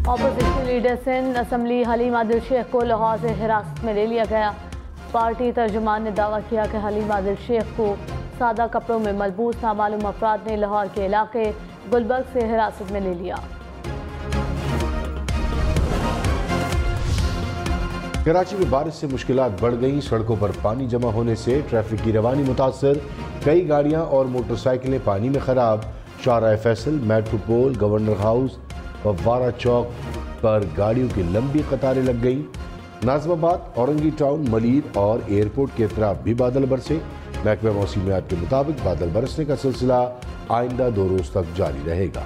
Opposition leader Sindh assembly Haleem Adil Sheikh को लाहौर से हिरासत में ले लिया गया। पार्टी तर्जुमान ने दावा किया कि हलीम आदिल शेख को सादा कपड़ों में मलबूस नामालूम अफराद ने लाहौर के इलाके गुलबर्ग से हिरासत में ले लिया। कराची में बारिश से मुश्किलात बढ़ गईं। सड़कों पर पानी जमा होने से ट्रैफिक की रवानी मुतासर, कई गाड़ियां और मोटरसाइकिलें पानी में खराब। शाहराह फैसल, मेट्रोपोल, गवर्नर हाउस व वारा चौक पर गाड़ियों की लंबी कतारें लग गईं। नाज़िमाबाद, औरंगी टाउन, मलीर और एयरपोर्ट के अतराफ भी बादल बरसे। महकमा मौसमियात के मुताबिक बादल बरसने का सिलसिला आइंदा 2 रोज तक जारी रहेगा।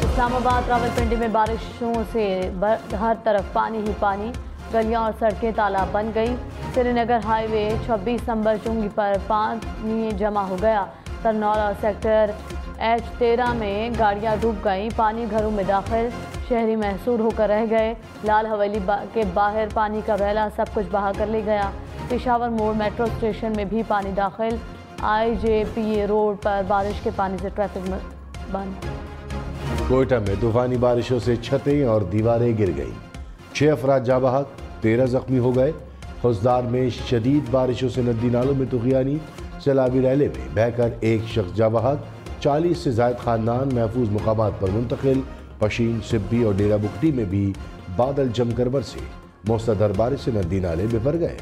इस्लामाबाद रावलपिंडी में बारिशों से हर तरफ पानी ही पानी, गलियां और सड़कें तालाब बन गई। श्रीनगर हाईवे 26 नंबर चुंगी पर पानी जमा हो गया। तरनौल और सेक्टर H13 में गाड़ियां डूब गईं। पानी घरों में दाखिल, शहरी महसूर होकर रह गए। लाल हवेली के बाहर पानी का बहला सब कुछ बहा कर ले गया। पेशावर मोड़ मेट्रो स्टेशन में भी पानी दाखिल। IJPA रोड पर बारिश के पानी से ट्रैफिक बंद। कोयटा में तूफानी बारिशों से छतें और दीवारें गिर गईं। 6 अफराद जाँ बहक, 13 जख्मी हो गए। खुजदार में शदीद बारिशों से नदी नालों में तुगयानी, सैलाबी रैले में बहकर एक शख्स जाँ बहक। 40 से ज़ायद खानदान महफूज मुकामात पर मुंतकिल। पशीन, सिब्बी और डेरा बुकटी में भी बादल जमकर बरसे। मूसलाधार बारिश से नदी नाले में भर गए।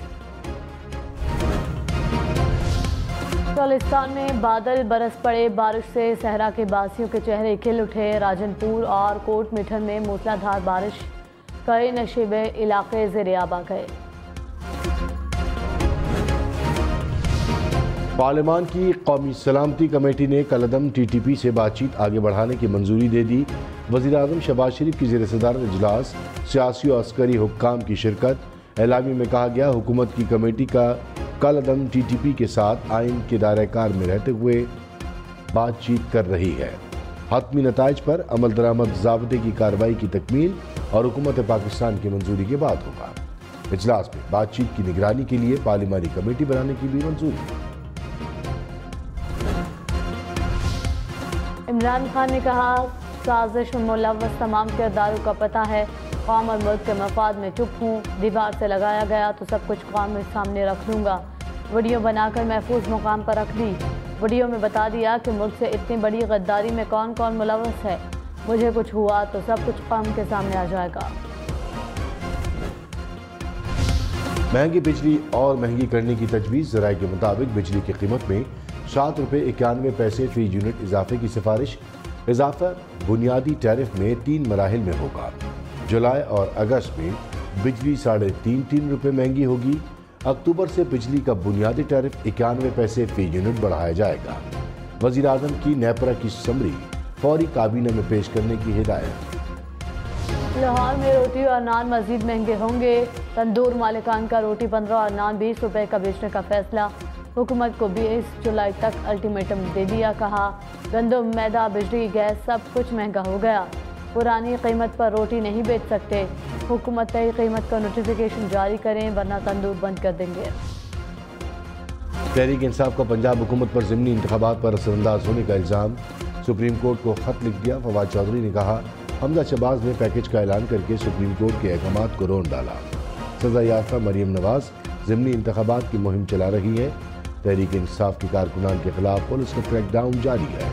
बलूचिस्तान में बादल बरस पड़े। बारिश से सहरा के बासियों के चेहरे खिल उठे। राजनपुर और कोट मिठन में मूसलाधार बारिश, कई नशीबे इलाके ज़ेर-ए-आब आ गए। पार्लियामान की कौमी सलामती कमेटी ने कलअदम TTP से बातचीत आगे बढ़ाने की मंजूरी दे दी। वज़ीर-ए-आज़म शहबाज शरीफ की ज़ेर-ए-सदारत इजलास, सियासी और अस्करी हुक्काम की शिरकत। एलामी में कहा गया, हुकूमत की कमेटी का कलअदम TTP के साथ आइन के दायरे-कार में रहते हुए बातचीत कर रही है। हतमी नताइज पर अमल दरामद ज़ाब्ते की कार्रवाई की तकमील और हुकूमत पाकिस्तान की मंजूरी के बाद होगा। इजलास में बातचीत की निगरानी के लिए पार्लिमानी कमेटी बनाने की भी मंजूरी। इमरान खान ने कहा, साजिश में मुलव्वस तमाम किरदारों का पता है। कौम और मुल्क के मफाद में चुप हूँ। दीवार से लगाया गया तो सब कुछ कौम के सामने रख लूँगा। वीडियो बनाकर महफूज मुकाम पर रख दी। वीडियो में बता दिया कि मुल्क से इतनी बड़ी गद्दारी में कौन कौन मुलव्वस है। मुझे कुछ हुआ तो सब कुछ कौम के सामने आ जाएगा। महंगी बिजली और महंगी करने की तजवीज़। ज़राए के मुताबिक बिजली की कीमत में 7 रुपये 91 पैसे फी यूनिट इजाफे की सिफारिश। इजाफा बुनियादी टैरिफ में 3 मराहिल में होगा। जुलाई और अगस्त में बिजली 3.5 रुपये महंगी होगी। अक्टूबर से बिजली का बुनियादी टैरिफ 91 पैसे फी यूनिट बढ़ाया जाएगा। वज़ीर आज़म की नेपरा की समरी फौरी काबीना में पेश करने की हिदायत। लाहौर में रोटी और नान मजीद महंगे होंगे। तंदूर मालिकान का रोटी 15 और नान 20 रुपये का बेचने का फैसला। हुकूमत को 20 जुलाई तक अल्टीमेटम दे दिया। कहा, गंदम, मैदा, बिजली, गैस सब कुछ महंगा हो गया। पुरानी कीमत पर रोटी नहीं बेच सकते। हुकूमत नई कीमत का नोटिफिकेशन जारी करें वरना तंदूर बंद कर देंगे। तहरीक इंसाफ का पंजाब हुकूमत पर ज़िमनी इंतखाबात पर असरअंदाज होने का इल्ज़ाम। सुप्रीम कोर्ट को खत लिख दिया। फवाद चौधरी ने कहा, हमजा शहबाज ने पैकेज का ऐलान करके सुप्रीम कोर्ट के अहकामात को रोन डाला। सज़ा याफ्ता मरियम नवाज ज़िमनी इंतखाबात की मुहिम चला रही है। तहरीक इंसाफ के कारकुनान के खिलाफ पुलिस का क्रैकडाउन जारी है।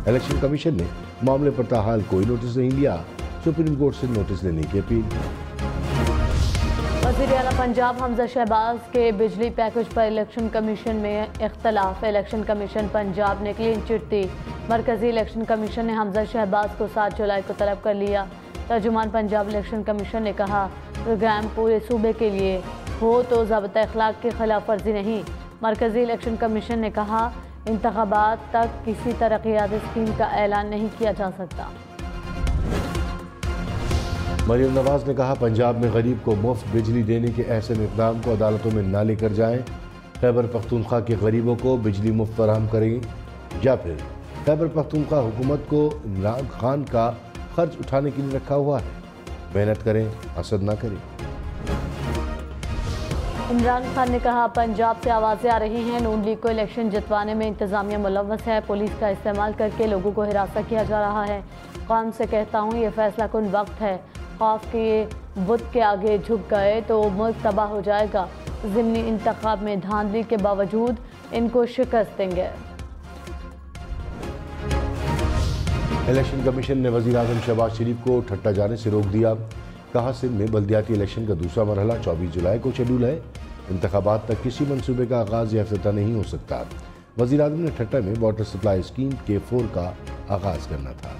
इलेक्शन कमीशन ने मामले पर ताहाल कोई नोटिस नहीं लिया। सुप्रीम कोर्ट से नोटिस लेने की अपील। वज़ीर आला पंजाब हमजा शहबाज के बिजली पैकेज पर इलेक्शन कमीशन में इख्तलाफ। इलेक्शन कमीशन पंजाब ने क्लीन चिट दी। मरकजी इलेक्शन कमीशन ने हमजा शहबाज को 7 जुलाई को तलब कर लिया। तर्जुमान पंजाब इलेक्शन कमीशन ने कहा, प्रोग्राम पूरे सूबे के लिए हो तो ज़ाब्ता अखलाक की खिलाफ वर्जी नहीं। मरकजी इलेक्शन कमीशन ने कहा, इंतखाबात तक किसी तरक्याती स्कीम का ऐलान नहीं किया जा सकता। मरियम नवाज ने कहा, पंजाब में गरीब को मुफ्त बिजली देने के ऐसे इक़दाम को अदालतों में ना लेकर जाएं। खैबर पख्तूनख्वा के गरीबों को बिजली मुफ्त फराहम करें या फिर खैबर पख्तूनख्वा हुकूमत को इमरान खान का खर्च उठाने के लिए रखा हुआ है। मेहनत करें, हसद ना करें। इमरान खान ने कहा, पंजाब से आवाज़ें आ रही हैं, नून लीग को इलेक्शन जितवाने में इंतजामिया मुलव्वस है, पुलिस का इस्तेमाल करके लोगों को हिरासत किया जा रहा है। कौम से कहता हूँ, ये फैसला कुन वक्त है, खौफ के बुत के आगे झुक गए तो मुल्क तबाह हो जाएगा। ज़िमनी इंतखाब में धांधली के बावजूद इनको शिकस्त देंगे। इलेक्शन कमीशन ने वज़ीर-ए-आज़म शहबाज शरीफ को ठट्टा जाने से रोक दिया। कहा, सिंध में बल्दियाती इलेक्शन का दूसरा मरहला 24 जुलाई को शेड्यूल है। इंतखाबात तक किसी मंसूबे का आगाज़ या इफ्तिताह नहीं हो सकता। वज़ीर-ए-आज़म ने ठट्टा में वाटर सप्लाई स्कीम K4 का आगाज़ करना था।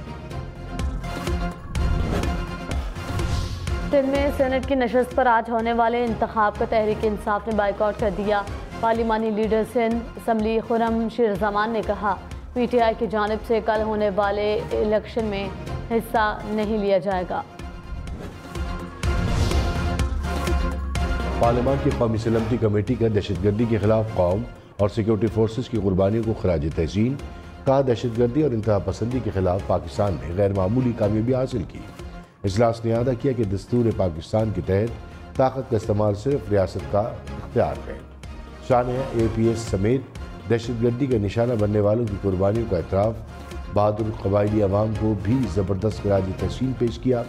सिंध में सेनेट की नशस्त पर आज होने वाले इंतखाब को तहरीक इंसाफ ने बाइकआउट कर दिया। पार्लिमानी लीडर सिंध असम्बली खुरम शिरजमान ने कहा, PTI की जानिब से कल होने वाले इलेक्शन में हिस्सा नहीं लिया जाएगा। पार्लियामान की कौमी सलामती कमेटी का दहशतगर्दी के खिलाफ कौम और सिक्योरिटी फोर्सेस की कुर्बानियों को खराज तहसीन। कहा, दहशतगर्दी और इंतहा पसंदी के खिलाफ पाकिस्तान ने गैर मामूली कामयाबी हासिल की। इजलास ने अदा किया कि दस्तूर पाकिस्तान के तहत ताकत का इस्तेमाल सिर्फ रियासत का इख्तियार है। शान APS समेत दहशतगर्दी का निशाना बनने वालों की कुर्बानियों का एतराफ़। बहादुर कबायली अवाम को भी ज़बरदस्त खराज तहसीन पेश किया।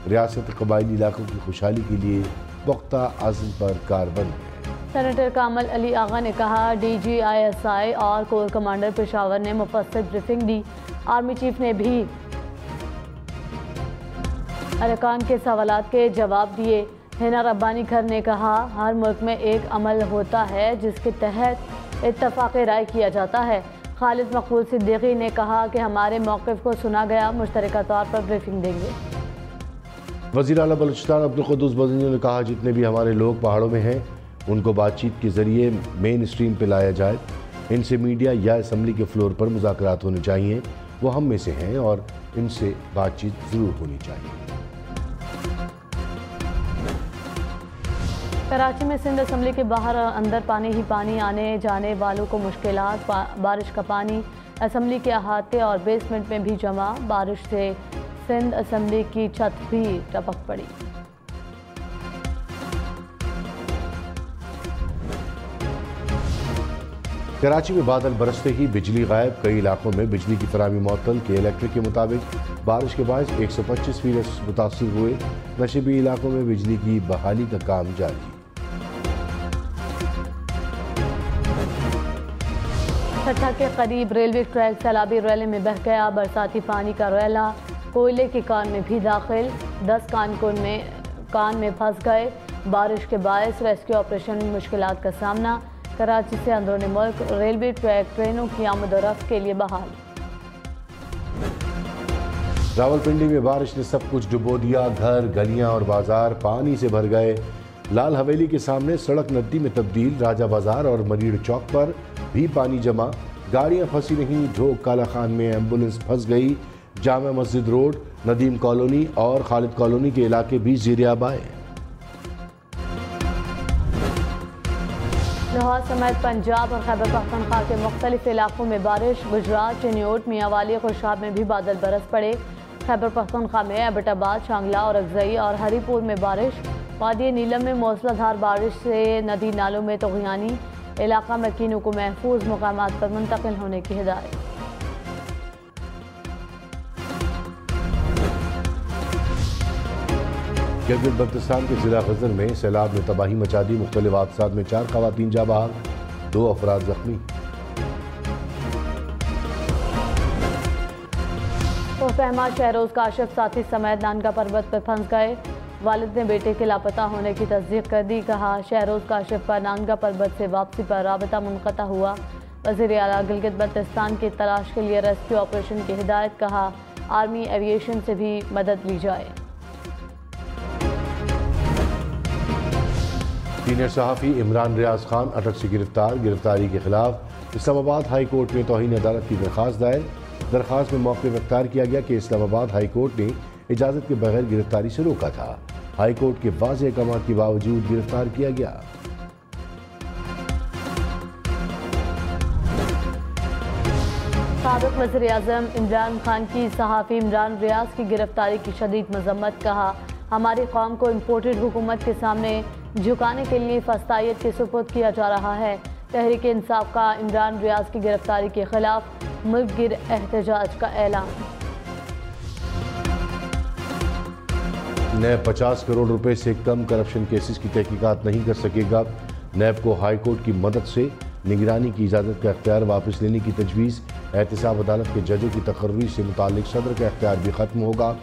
रियासत कबायली इलाकों की खुशहाली के लिए पुख्ता आज़म पर कारबंद है। सेनेटर कामल अली आगा ने कहा, DG ISI और कोर कमांडर पेशावर ने मुफस्सल ब्रीफिंग दी। आर्मी चीफ ने भी अरकान के सवालात के जवाब दिए। हिना रब्बानी खर ने कहा, हर मुल्क में एक अमल होता है जिसके तहत इत्तफाक़ राय किया जाता है। खालिद मकबूल सिद्दीकी ने कहा कि हमारे मौक़िफ़ को सुना गया, मुश्तरका तौर पर ब्रीफिंग देंगे। वज़ीर आला बलूचिस्तान अब्दुल क़ुद्दूस बज़नी ने कहा, जितने भी हमारे लोग पहाड़ों में हैं उनको बातचीत के ज़रिए मेन स्ट्रीम पर लाया जाए। इनसे मीडिया या असम्बली के फ्लोर पर मुज़ाकरात होने चाहिए। वो हम में से हैं और इनसे बातचीत ज़रूर होनी चाहिए। कराची में सिंध असम्बली के बाहर और अंदर पानी ही पानी, आने जाने वालों को मुश्किलात। बारिश का पानी असम्बली के अहाते और बेसमेंट में भी जमा। बारिश से सिंध असम्बली की छत भी टपक पड़ी। कराची में बादल बरसते ही बिजली गायब। कई इलाकों में बिजली की फराहमी मुअत्तल। के इलेक्ट्रिक के मुताबिक बारिश के बायस 125% मुतासिर हुए। नशीबी इलाकों में बिजली की बहाली का काम जारी। ठट्ठा के करीब रेलवे ट्रैक सैलाबी रैले में बह गया। बरसाती पानी का रैला कोयले की कान में भी दाखिल। 10 कान में फंस गए। बारिश के बायस रेस्क्यू ऑपरेशन में मुश्किलात का सामना। कराची से अंदरूनी मुल्क रेलवे ट्रैक ट्रेनों की आमद-ओ-रफ्त के लिए बहाल। रावलपिंडी में बारिश ने सब कुछ डुबो दिया। घर, गलियां और बाजार पानी से भर गए। लाल हवेली के सामने सड़क नदी में तब्दील। राजा बाजार और मरीड़ चौक पर भी पानी जमा। गाड़ियां फंसी रहीं। ढोक काला खान में एम्बुलेंस फंस गई। जामा मस्जिद रोड, नदीम कॉलोनी और खालिद कॉलोनी के इलाके भी ज़ेर-ए-आब आए। लाहौर समेत पंजाब और खैबर पख्तूनख्वा के मुख्तलिफ इलाकों में बारिश। गुजरात, चिन्योट, मियांवाली, खुशाब में भी बादल बरस पड़े। खैबर पख्तूनख्वा में एबटाबाद, शांगला और अगजई और हरीपुर में बारिश। वादी नीलम में मूसलाधार बारिश से नदी नालों में तग़यानी। इलाका मकीनों को महफूज मुकामात पर मुंतकिल होने की हिदायत। गिलगित बल्तिस्तान के जिला गजर में सैलाब ने तबाही मचा दी। मुख्तलिफ हादसात में 4 खवातीन जाँ बहाल, 2 अफराद जख्मी। फहमा शहरोज काशिफ साथी समेत नानका पर्वत पर फंस गए। वालिद ने बेटे के लापता होने की तस्दीक कर दी। कहा, शहरोज काशिफ का नानका पर्वत से वापसी पर राबता मुनक़ता हुआ। वज़ीर आला गिलगित बल्तिस्तान की तलाश के लिए रेस्क्यू ऑपरेशन की हिदायत। कहा, आर्मी एविएशन से भी मदद ली जाए। सीनियर सहाफ़ी इमरान रियाज खान अटक से गिरफ्तार। गिरफ्तारी के खिलाफ इस्लामाबाद हाई कोर्ट में तौहीन अदालत की दरख्वास्त दायर। दरख्वास्त में मौक़िफ़ इख्तियार किया गया कि इस्लामाबाद हाई कोर्ट ने इजाज़त के बगैर गिरफ्तारी से रोका था। हाई कोर्ट के वाज़ेह अहकाम के बावजूद गिरफ्तार किया गया। साबिक़ वज़ीर आज़म इमरान खान की सहाफ़ी इमरान रियाज की गिरफ्तारी की शदीद मज़म्मत। कहा, हमारी कौम को इम्पोर्टेड हुकूमत के सामने झुकाने के लिए फस्तायत के सुपुर्द किया जा रहा है। तहरीक इंसाफ का इमरान रियाज की गिरफ्तारी के खिलाफ मुल्क गिर एहतजाज का ऐलान। नैब 50 करोड़ रुपए से कम करप्शन केसेस की तहकीकात नहीं कर सकेगा। नैब को हाई कोर्ट की मदद से निगरानी की इजाज़त का इख्तियार वापस लेने की तजवीज़। एहतसाब अदालत के जजों की तकर्री से मुतालिक सदर का इख्तियार भी ख़त्म होगा।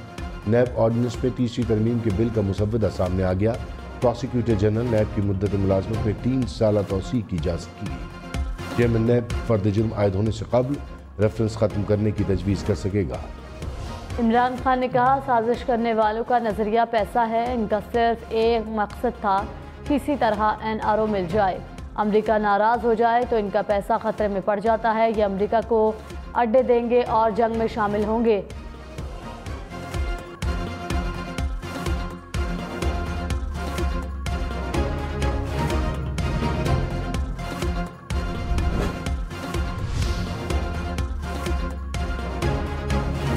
नैब ऑर्डिनेंस पे तीसरी तरमीम के बिल का मुसव्वदा सामने आ गया। प्रोसिक्यूटर जनरल नैब की मुद्दत मुलाजमत में 3 साल तौसीह की इजाज़त की गई। चेयरमैन नैब फर्द जुर्म आयद होने से कबल रेफरेंस ख़त्म करने की तजवीज़ कर सकेगा। इमरान खान ने कहा, साजिश करने वालों का नजरिया पैसा है। इनका सिर्फ एक मकसद था, किसी तरह NRO मिल जाए। अमेरिका नाराज हो जाए तो इनका पैसा खतरे में पड़ जाता है। ये अमेरिका को अड्डे देंगे और जंग में शामिल होंगे।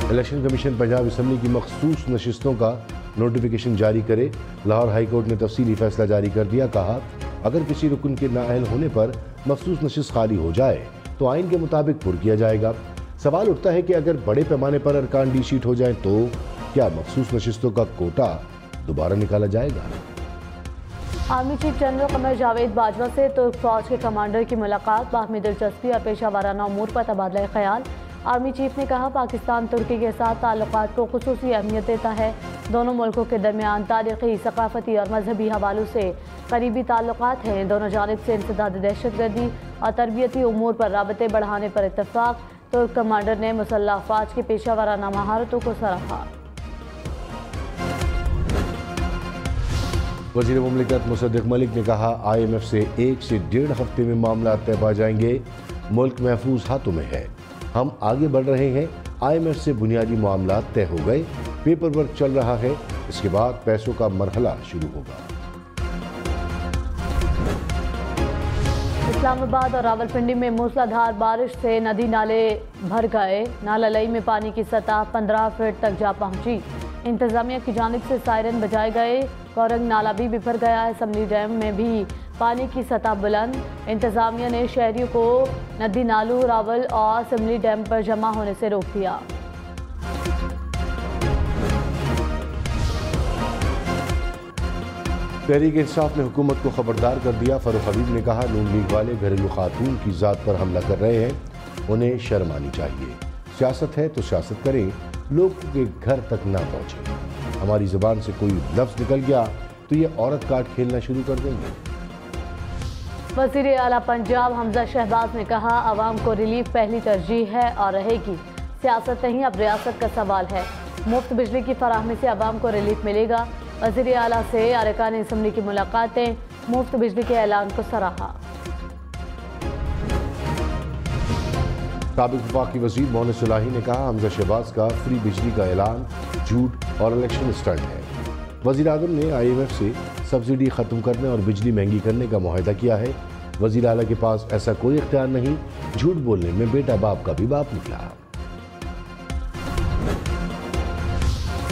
इलेक्शन कमीशन पंजाब असम्बली की मखसूस नशिस्तों का नोटिफिकेशन जारी करे। लाहौर हाई कोर्ट ने तफसीली फैसला जारी कर दिया। कहा, अगर किसी रुकन के नाअहल होने पर मखसूस नशिस्त खाली हो जाए तो आइन के मुताबिक पुर किया जाएगा। सवाल उठता है कि अगर बड़े पैमाने पर अरकान डी शीट हो जाए तो क्या मखसूस नशिस्तों का कोटा दोबारा निकाला जाएगा? Army chief general Qamar Javed Bajwa से तुर्क फौज के कमांडर की मुलाकात। बाहमी दिलचस्पी और पेशा वाराना उमूर पर तबादला ख्याल। आर्मी चीफ ने कहा, पाकिस्तान तुर्की के साथ ताल्लुकात को खुसूसी अहमियत देता है। दोनों मुल्कों के दरमियान तारीखी, सकाफती और मजहबी हवालों से करीबी ताल्लुकात हैं। दोनों जानिब से इंसदाद दहशतगर्दी और तरबियती उमूर पर राबते बढ़ाने पर इत्तफाक। तुर्क कमांडर ने मुसल्लह अफवाज की पेशा वाराना महारतों को सराहा। वज़ीर मुमलिकत मुसद्दिक मलिक ने कहा, IMF से 1 से 1.5 हफ्ते में मामला तय पा जाएंगे। मुल्क महफूज हाथों में है, हम आगे बढ़ रहे हैं। IMF से बुनियादी मामला तय हो गए, पेपर वर्क चल रहा है, इसके बाद पैसों का मरहला शुरू होगा। इस्लामाबाद और रावलपिंडी में मूसलाधार बारिश से नदी नाले भर गए। नाला लई में पानी की सतह 15 फीट तक जा पहुंची। इंतजामिया की जानिब से सायरन बजाए गए। कौरंग नाला भी बिफर गया है। समली डैम में भी पानी की सतह बुलंद। इंतजामिया ने शहरियों को नदी नालू, रावल और सिमली डैम पर जमा होने से रोक दिया। तहरीक इंसाफ ने हुकूमत को खबरदार कर दिया। फारूक हबीब ने कहा, नून लीग वाले घरेलू खातून की ज़ात पर हमला कर रहे हैं, उन्हें शर्म आनी चाहिए। सियासत है तो सियासत करें, लोग के घर तक ना पहुँचे। हमारी ज़बान से कोई लफ्ज़ निकल गया तो ये औरत काट खेलना शुरू कर देंगे। वज़ीर आला पंजाब हमजा शहबाज ने कहा, आवाम को रिलीफ पहली तरजीह है और रहेगी। सियासत नहीं, अब रियासत का सवाल है। मुफ्त बिजली की फराहमी से आवाम को रिलीफ मिलेगा। वज़ीर आला से अरकान असम्बली की मुलाकातें, मुफ्त बिजली के ऐलान को सराहा। साबिक वफाकी वज़ीर मोहम्मद सुलाही ने कहा, हमजा शहबाज का फ्री बिजली का ऐलान झूठ और इलेक्शन स्टंट है। वज़ीर आज़म ने IMF से सब्सिडी ख़त्म करने और बिजली महंगी करने का मुआहदा किया है। वज़ीर आला के पास ऐसा कोई इख्तियार नहीं, झूठ बोलने में बेटा बाप का भी बाप निकला।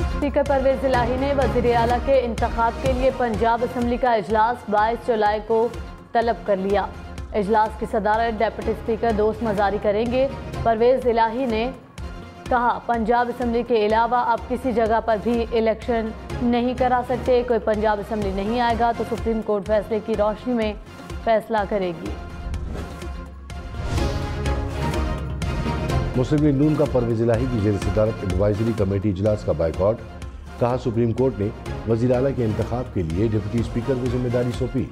स्पीकर परवेज इलाही ने वज़ीर आला के इंतखाब के लिए पंजाब असम्बली का इजलास 22 जुलाई को तलब कर लिया। इजलास की सदारत डेप्यूटी स्पीकर दोस्त मजारी करेंगे। परवेज इलाही ने कहा, पंजाब असम्बली के अलावा अब किसी जगह पर भी इलेक्शन नहीं करा सकते। कोई पंजाब असम्बली नहीं आएगा तो सुप्रीम कोर्ट फैसले की रोशनी में फैसला करेगी। मुस्लिम लीग नून का परवेज इलाही की जेर सदारत एडवाइजरी कमेटी इजलास का बायकॉट। कहा, सुप्रीम कोर्ट ने वज़ीर आला के इंतखाब के लिए डिप्टी स्पीकर को जिम्मेदारी सौंपी।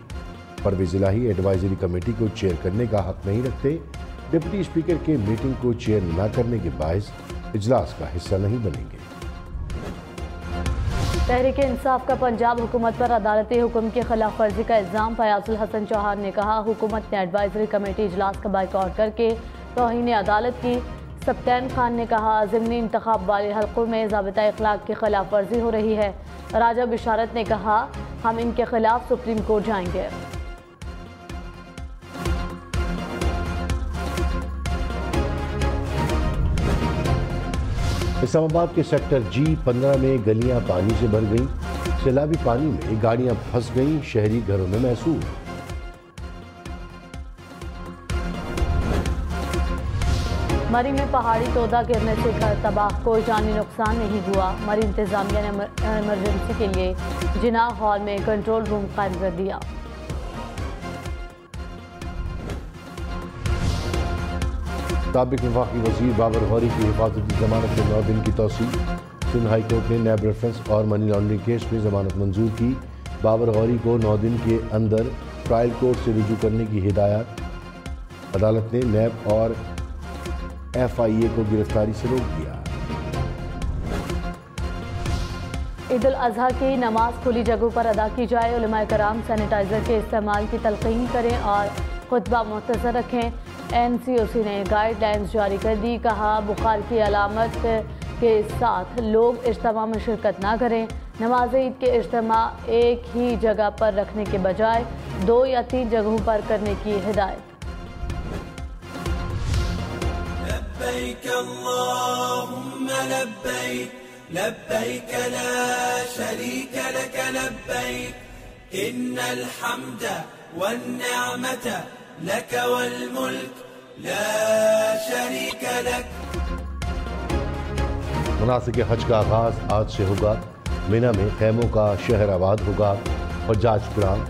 परवेज इलाही एडवाइजरी कमेटी को चेयर करने का हक नहीं रखते। डिप्टी स्पीकर के मीटिंग को चेयर न करने के बायस इजलास का हिस्सा नहीं बनेंगे। तहरीक इंसाफ का पंजाब हुकूमत पर अदालती हुक्म की खिलाफ वर्जी का इल्ज़ाम। फयाजुल हसन चौहान ने कहा, हुकूमत ने एडवाइजरी कमेटी इजलास का बायकॉट करके तौहीन अदालत की। सप्तान खान ने कहा, ज़िमनी इंतखाब वाले हल्कों में ज़ाबिता अखलाक की खिलाफ वर्जी हो रही है। राजा बिशारत ने कहा, हम इनके खिलाफ सुप्रीम कोर्ट जाएंगे। इस्लामाबाद के सेक्टर G15 में गलियां पानी से भर गईं। सैलाबी पानी में गाड़ियां फंस गईं, शहरी घरों में महसूस। मरी में पहाड़ी तोदा गिरने से घर तबाह, कोई जानी नुकसान नहीं हुआ। मरी इंतजामिया ने इमरजेंसी के लिए जिनाह हॉल में कंट्रोल रूम कायम कर दिया। साबिक वफाकी वज़ीर बाबर गौरी की हिफाजती जमानत में 9 दिन की तौसीह। सिंध हाई कोर्ट ने नैब रेफरेंस और मनी लॉन्ड्रिंग केस में जमानत मंजूर की। बाबर गौरी को 9 दिन के अंदर ट्रायल कोर्ट से रुजू करने की हिदायत। अदालत ने नैब और FIA को गिरफ्तारी से रोक दिया। ईद उल अजहा की नमाज खुली जगहों पर अदा की जाए। उलमाए कराम सैनिटाइजर के इस्तेमाल की तलकीन करें और खुतबा मुख्तसर रखें। NCOC ने गाइडलाइंस जारी कर दी। कहा, बुखार की अलामत के साथ लोग इज्तिमा में शिरकत ना करें। नमाज ईद के इज्तिमा एक ही जगह पर रखने के बजाय 2 या 3 जगहों पर करने की हिदायत। लब्बैक अल्लाहुम्मा लब्बैक, लब्बैक ला शरीक लक लब्बैक, इन्नल हम्द वन्निअमत लक वल मुल्क ला शरीक लक। मुनासिक हज का आगाज आज से होगा। मिना में खैमों का शहर आबाद होगा और जाज कुरान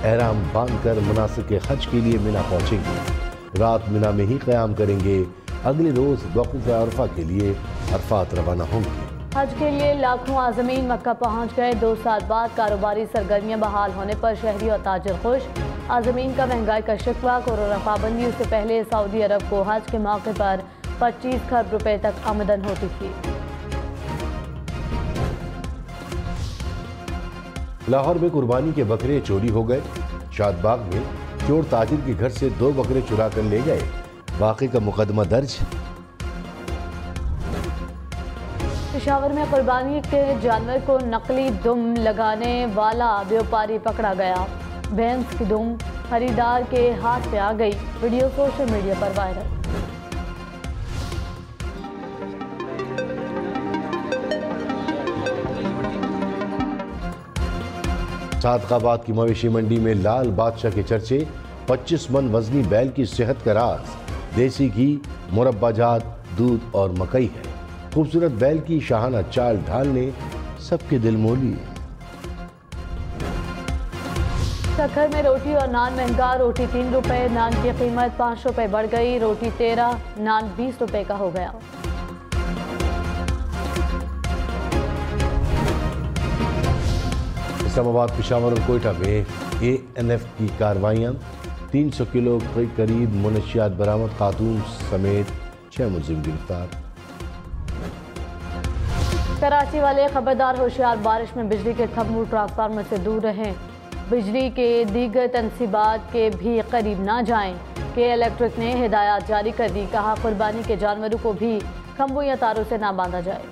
एहराम बांधकर मुनासिक हज के लिए मिना पहुंचेंगे। रात मिना में ही क़याम करेंगे। अगले रोज वक़्फ़ अरफा के लिए अरफात रवाना होंगे। हज के लिए लाखों आज़मीन मक्का पहुंच गए। 2 साल बाद कारोबारी सरगर्मियां बहाल होने पर शहरी और ताजिर खुश। आज़मीन का महंगाई का शिकवा। कोरोना पाबंदियों से पहले सऊदी अरब को हज के मौके पर 25 खरब रुपए तक आमदन होती थी। लाहौर में कुर्बानी के बकरे चोरी हो गए। शादबाग में चोर ताजिर के घर से 2 बकरे चुरा कर ले गए। वाक़े का मुकदमा दर्ज। पेशावर में कुर्बानी के जानवर को नकली दुम लगाने वाला व्यापारी पकड़ा गया। भैंस की दुम खरीदार के हाथ में आ गई। वीडियो सोशल मीडिया पर वायरल। सादकाबाद की मवेशी मंडी में लाल बादशाह के चर्चे। 25 मन वजनी बैल की सेहत का राज। देसी घी, मुरब्बाजात, दूध और मकई है। खूबसूरत बैल की शाहाना चाल ढाल ने सबके दिल मोह लिए। सखर में रोटी और नान महंगा। रोटी 3 रुपए, नान की कीमत 5 रुपए बढ़ गई। रोटी 13, नान 20 रुपए का हो गया। इस्लामाबाद, पेशावर और कोयटा में ANF की कार्रवाइयाँ। 300 किलो के करीब मुनशियात बरामद। खातून समेत 6 मुलजिम गिरफ्तार। कराची वाले खबरदार होशियार, बारिश में बिजली के खंभों ट्रांसफार्मर से दूर रहें। बिजली के दीगर तनसीबात के भी करीब ना जाएं। के इलेक्ट्रिक ने हिदायत जारी कर दी। कहा, कुर्बानी के जानवरों को भी खंभों या तारों से ना बांधा जाए।